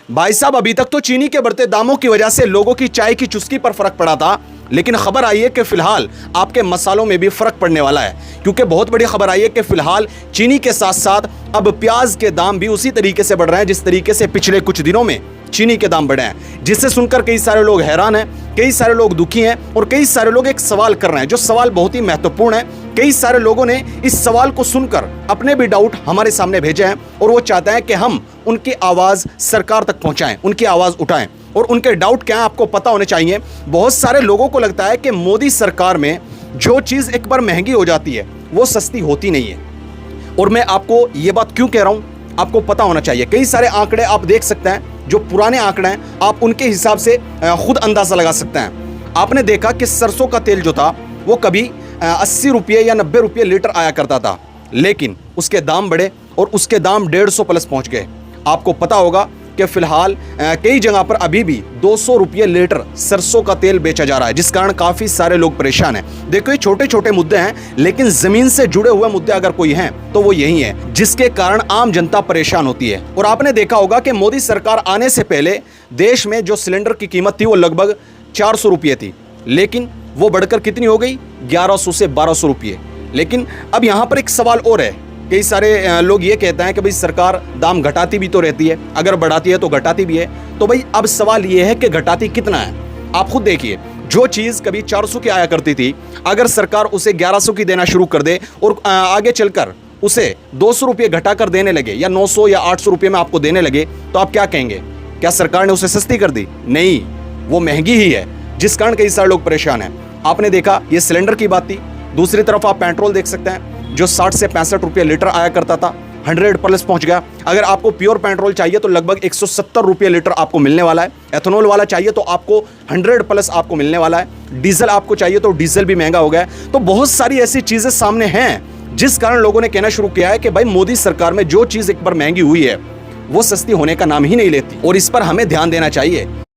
भाई साहब, अभी तक तो चीनी के बढ़ते दामों की वजह से लोगों की चाय की चुस्की पर फर्क पड़ा था, लेकिन खबर आई है कि फिलहाल आपके मसालों में भी फर्क पड़ने वाला है। क्योंकि बहुत बड़ी खबर आई है कि फिलहाल चीनी के साथ साथ अब प्याज के दाम भी उसी तरीके से बढ़ रहे हैं जिस तरीके से पिछले कुछ दिनों में चीनी के दाम बढ़े हैं, जिससे सुनकर कई सारे लोग हैरान हैं, कई सारे लोग दुखी हैं और कई सारे लोग एक सवाल कर रहे हैं, जो सवाल बहुत ही महत्वपूर्ण है। कई सारे लोगों ने इस सवाल को सुनकर अपने भी डाउट हमारे सामने भेजे हैं और वो चाहते हैं कि हम उनकी आवाज सरकार तक पहुंचाएं, उनकी आवाज उठाएं और उनके डाउट क्या है आपको पता होने चाहिए। बहुत सारे लोगों को लगता है कि मोदी सरकार में जो चीज एक बार महंगी हो जाती है वो सस्ती होती नहीं है, और मैं आपको ये बात क्यों कह रहा हूं आपको पता होना चाहिए। कई सारे आंकड़े आप देख सकते हैं, जो पुराने आंकड़े हैं आप उनके हिसाब से खुद अंदाजा लगा सकते हैं। आपने देखा कि सरसों का तेल जो था वो कभी 80 रुपये या 90 रुपये लीटर आया करता था, लेकिन उसके दाम बढ़े और उसके दाम 150 प्लस पहुंच गए। आपको पता होगा कि फिलहाल कई जगह पर अभी भी 200 रुपये लीटर सरसों का तेल बेचा जा रहा है, जिस कारण काफी सारे लोग परेशान हैं। देखो, ये छोटे छोटे मुद्दे हैं, लेकिन जमीन से जुड़े हुए मुद्दे अगर कोई हैं तो वो यही है, जिसके कारण आम जनता परेशान होती है। और आपने देखा होगा कि मोदी सरकार आने से पहले देश में जो सिलेंडर की कीमत थी वो लगभग 400 रुपये थी, लेकिन वो बढ़कर कितनी हो गई 1100 से 1200 रुपये। लेकिन अब यहाँ पर एक सवाल और है, कई सारे लोग ये कहते हैं कि भाई सरकार दाम घटाती भी तो रहती है, अगर बढ़ाती है तो घटाती भी है। तो भाई अब सवाल ये है कि घटाती कितना है। आप खुद देखिए, जो चीज़ कभी 400 की आया करती थी, अगर सरकार उसे 1100 की देना शुरू कर दे और आगे चलकर उसे 200 रुपये घटाकर देने लगे या 900 या 800 रुपये में आपको देने लगे, तो आप क्या कहेंगे? क्या सरकार ने उसे सस्ती कर दी? नहीं, वो महंगी ही है, जिस कारण कई सारे लोग परेशान हैं। आपने देखा, ये सिलेंडर की बात थी। दूसरी तरफ आप पेट्रोल देख सकते हैं, जो 60 से 65 रुपये लीटर आया करता था 100 प्लस पहुंच गया। अगर आपको प्योर पेट्रोल चाहिए तो लगभग 170 रुपये लीटर आपको मिलने वाला है। एथेनॉल वाला चाहिए तो आपको 100 प्लस आपको मिलने वाला है। डीजल आपको चाहिए तो डीजल भी महंगा हो गया है। तो बहुत सारी ऐसी चीजें सामने हैं, जिस कारण लोगों ने कहना शुरू किया है कि भाई मोदी सरकार में जो चीज एक बार महंगी हुई है वो सस्ती होने का नाम ही नहीं लेती, और इस पर हमें ध्यान देना चाहिए।